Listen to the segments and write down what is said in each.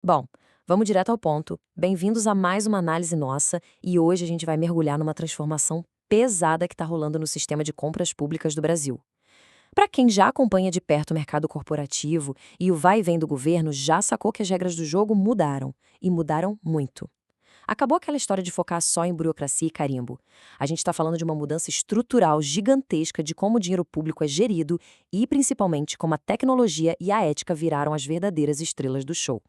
Bom, vamos direto ao ponto. Bem-vindos a mais uma análise nossa e hoje a gente vai mergulhar numa transformação pesada que está rolando no sistema de compras públicas do Brasil. Para quem já acompanha de perto o mercado corporativo e o vai e vem do governo, já sacou que as regras do jogo mudaram, e mudaram muito. Acabou aquela história de focar só em burocracia e carimbo. A gente está falando de uma mudança estrutural gigantesca de como o dinheiro público é gerido e, principalmente, como a tecnologia e a ética viraram as verdadeiras estrelas do show.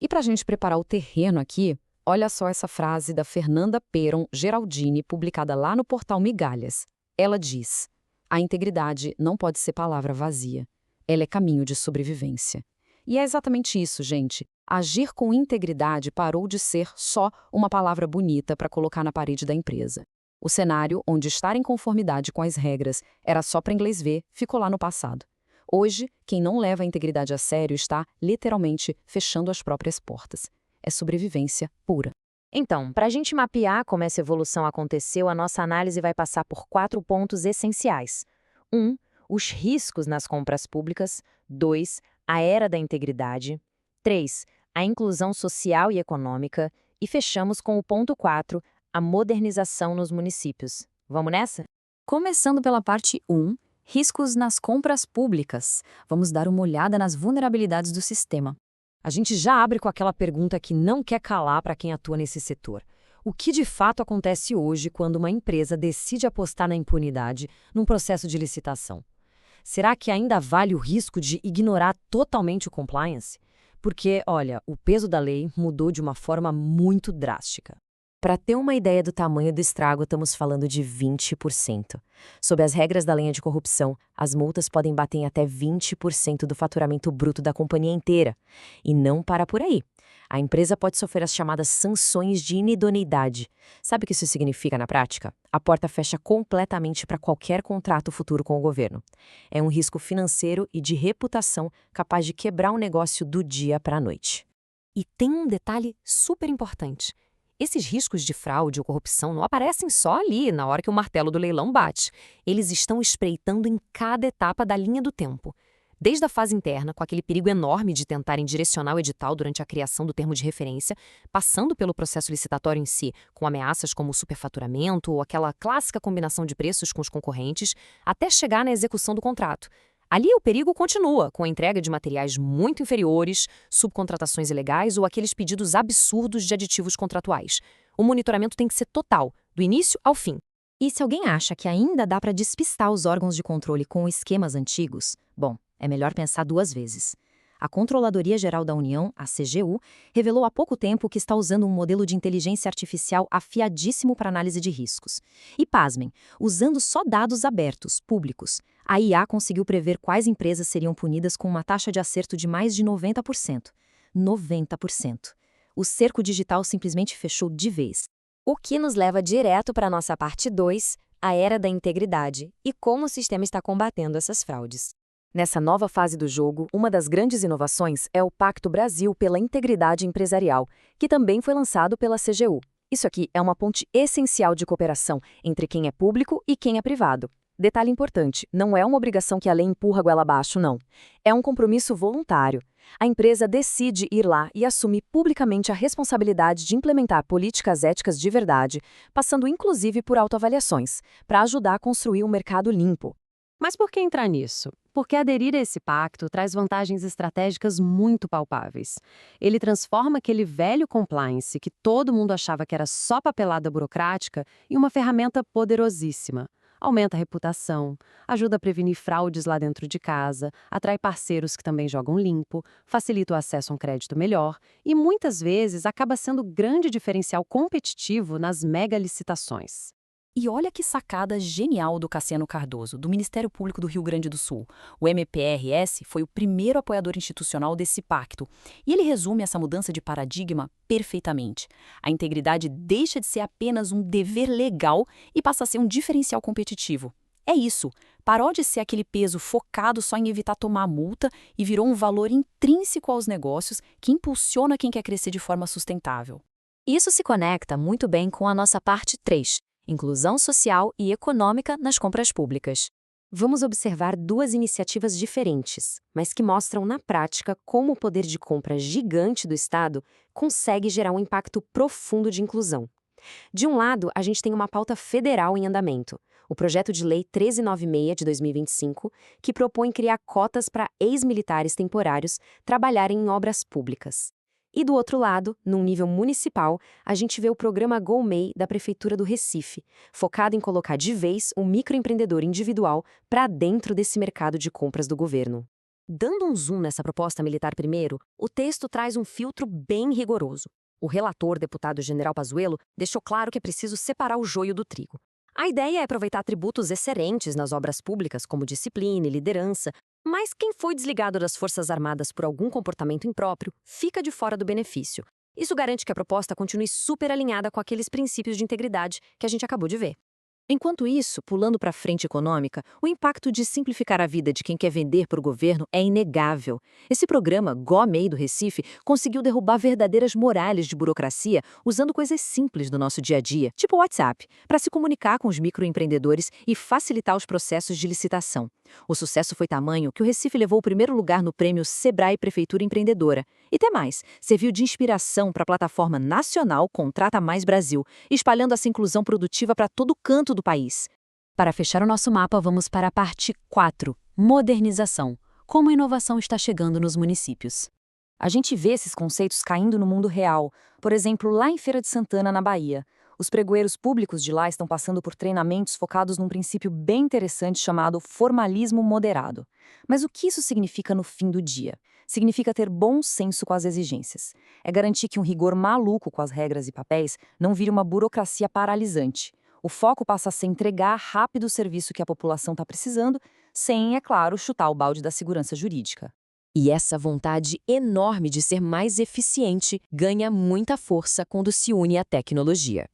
E para a gente preparar o terreno aqui, olha só essa frase da Fernanda Peron Geraldini, publicada lá no portal Migalhas. Ela diz: a integridade não pode ser palavra vazia. Ela é caminho de sobrevivência. E é exatamente isso, gente. Agir com integridade parou de ser só uma palavra bonita para colocar na parede da empresa. O cenário onde estar em conformidade com as regras era só para inglês ver ficou lá no passado. Hoje, quem não leva a integridade a sério está, literalmente, fechando as próprias portas. É sobrevivência pura. Então, para a gente mapear como essa evolução aconteceu, a nossa análise vai passar por 4 pontos essenciais. 1. Os riscos nas compras públicas. 2. A era da integridade. 3. A inclusão social e econômica. E fechamos com o ponto 4, a modernização nos municípios. Vamos nessa? Começando pela parte 1, riscos nas compras públicas. Vamos dar uma olhada nas vulnerabilidades do sistema. A gente já abre com aquela pergunta que não quer calar para quem atua nesse setor. O que de fato acontece hoje quando uma empresa decide apostar na impunidade num processo de licitação? Será que ainda vale o risco de ignorar totalmente o compliance? Porque, olha, o peso da lei mudou de uma forma muito drástica. Para ter uma ideia do tamanho do estrago, estamos falando de 20%. Sob as regras da lei de corrupção, as multas podem bater em até 20% do faturamento bruto da companhia inteira. E não para por aí. A empresa pode sofrer as chamadas sanções de inidoneidade. Sabe o que isso significa na prática? A porta fecha completamente para qualquer contrato futuro com o governo. É um risco financeiro e de reputação capaz de quebrar um negócio do dia para a noite. E tem um detalhe super importante. Esses riscos de fraude ou corrupção não aparecem só ali, na hora que o martelo do leilão bate. Eles estão espreitando em cada etapa da linha do tempo. Desde a fase interna, com aquele perigo enorme de tentarem direcionar o edital durante a criação do termo de referência, passando pelo processo licitatório em si, com ameaças como o superfaturamento ou aquela clássica combinação de preços com os concorrentes, até chegar na execução do contrato. Ali o perigo continua, com a entrega de materiais muito inferiores, subcontratações ilegais ou aqueles pedidos absurdos de aditivos contratuais. O monitoramento tem que ser total, do início ao fim. E se alguém acha que ainda dá para despistar os órgãos de controle com esquemas antigos, bom, é melhor pensar 2 vezes. A Controladoria Geral da União, a CGU, revelou há pouco tempo que está usando um modelo de inteligência artificial afiadíssimo para análise de riscos. E pasmem, usando só dados abertos, públicos. A IA conseguiu prever quais empresas seriam punidas com uma taxa de acerto de mais de 90%. 90%. O cerco digital simplesmente fechou de vez. O que nos leva direto para a nossa parte 2, a era da integridade, e como o sistema está combatendo essas fraudes. Nessa nova fase do jogo, uma das grandes inovações é o Pacto Brasil pela Integridade Empresarial, que também foi lançado pela CGU. Isso aqui é uma ponte essencial de cooperação entre quem é público e quem é privado. Detalhe importante, não é uma obrigação que a lei empurra goela abaixo, não. É um compromisso voluntário. A empresa decide ir lá e assume publicamente a responsabilidade de implementar políticas éticas de verdade, passando inclusive por autoavaliações, para ajudar a construir um mercado limpo. Mas por que entrar nisso? Porque aderir a esse pacto traz vantagens estratégicas muito palpáveis. Ele transforma aquele velho compliance que todo mundo achava que era só papelada burocrática em uma ferramenta poderosíssima. Aumenta a reputação, ajuda a prevenir fraudes lá dentro de casa, atrai parceiros que também jogam limpo, facilita o acesso a um crédito melhor e, muitas vezes, acaba sendo grande diferencial competitivo nas mega licitações. E olha que sacada genial do Cassiano Cardoso, do Ministério Público do Rio Grande do Sul. O MPRS foi o primeiro apoiador institucional desse pacto. E ele resume essa mudança de paradigma perfeitamente. A integridade deixa de ser apenas um dever legal e passa a ser um diferencial competitivo. É isso. Parou de ser aquele peso focado só em evitar tomar multa e virou um valor intrínseco aos negócios que impulsiona quem quer crescer de forma sustentável. Isso se conecta muito bem com a nossa parte 3, inclusão social e econômica nas compras públicas. Vamos observar duas iniciativas diferentes, mas que mostram na prática como o poder de compra gigante do Estado consegue gerar um impacto profundo de inclusão. De um lado, a gente tem uma pauta federal em andamento, o Projeto de Lei 1396 de 2025, que propõe criar cotas para ex-militares temporários trabalharem em obras públicas. E do outro lado, num nível municipal, a gente vê o programa GoMei da Prefeitura do Recife, focado em colocar de vez o microempreendedor individual para dentro desse mercado de compras do governo. Dando um zoom nessa proposta militar primeiro, o texto traz um filtro bem rigoroso. O relator, deputado General Pazuello, deixou claro que é preciso separar o joio do trigo. A ideia é aproveitar atributos excelentes nas obras públicas, como disciplina e liderança, mas quem foi desligado das Forças Armadas por algum comportamento impróprio fica de fora do benefício. Isso garante que a proposta continue super alinhada com aqueles princípios de integridade que a gente acabou de ver. Enquanto isso, pulando para a frente econômica, o impacto de simplificar a vida de quem quer vender para o governo é inegável. Esse programa, GoMei do Recife, conseguiu derrubar verdadeiras muralhas de burocracia usando coisas simples do nosso dia a dia, tipo o WhatsApp, para se comunicar com os microempreendedores e facilitar os processos de licitação. O sucesso foi tamanho que o Recife levou o primeiro lugar no prêmio Sebrae Prefeitura Empreendedora. E tem mais, serviu de inspiração para a plataforma nacional Contrata Mais Brasil, espalhando essa inclusão produtiva para todo canto do país. Para fechar o nosso mapa, vamos para a parte 4, modernização. Como a inovação está chegando nos municípios. A gente vê esses conceitos caindo no mundo real, por exemplo, lá em Feira de Santana, na Bahia. Os pregoeiros públicos de lá estão passando por treinamentos focados num princípio bem interessante chamado formalismo moderado. Mas o que isso significa no fim do dia? Significa ter bom senso com as exigências. É garantir que um rigor maluco com as regras e papéis não vire uma burocracia paralisante. O foco passa a ser entregar rápido o serviço que a população está precisando, sem, é claro, chutar o balde da segurança jurídica. E essa vontade enorme de ser mais eficiente ganha muita força quando se une à tecnologia.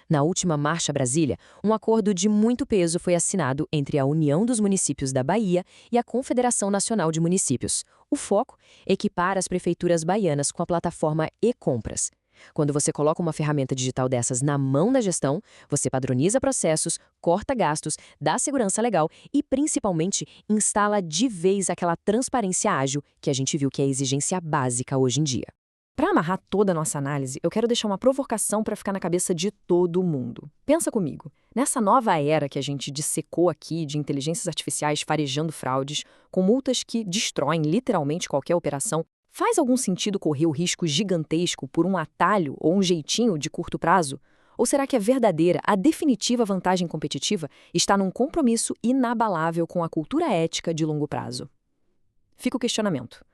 Na última Marcha a Brasília, um acordo de muito peso foi assinado entre a União dos Municípios da Bahia e a Confederação Nacional de Municípios. O foco? Equipar as prefeituras baianas com a plataforma e-Compras. Quando você coloca uma ferramenta digital dessas na mão da gestão, você padroniza processos, corta gastos, dá segurança legal e, principalmente, instala de vez aquela transparência ágil que a gente viu que é exigência básica hoje em dia. Para amarrar toda a nossa análise, eu quero deixar uma provocação para ficar na cabeça de todo mundo. Pensa comigo, nessa nova era que a gente dissecou aqui de inteligências artificiais farejando fraudes, com multas que destroem literalmente qualquer operação, faz algum sentido correr o risco gigantesco por um atalho ou um jeitinho de curto prazo? Ou será que a verdadeira, a definitiva vantagem competitiva está num compromisso inabalável com a cultura ética de longo prazo? Fica o questionamento.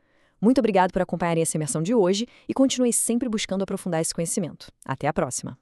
Muito obrigado por acompanharem essa imersão de hoje e continue sempre buscando aprofundar esse conhecimento. Até a próxima!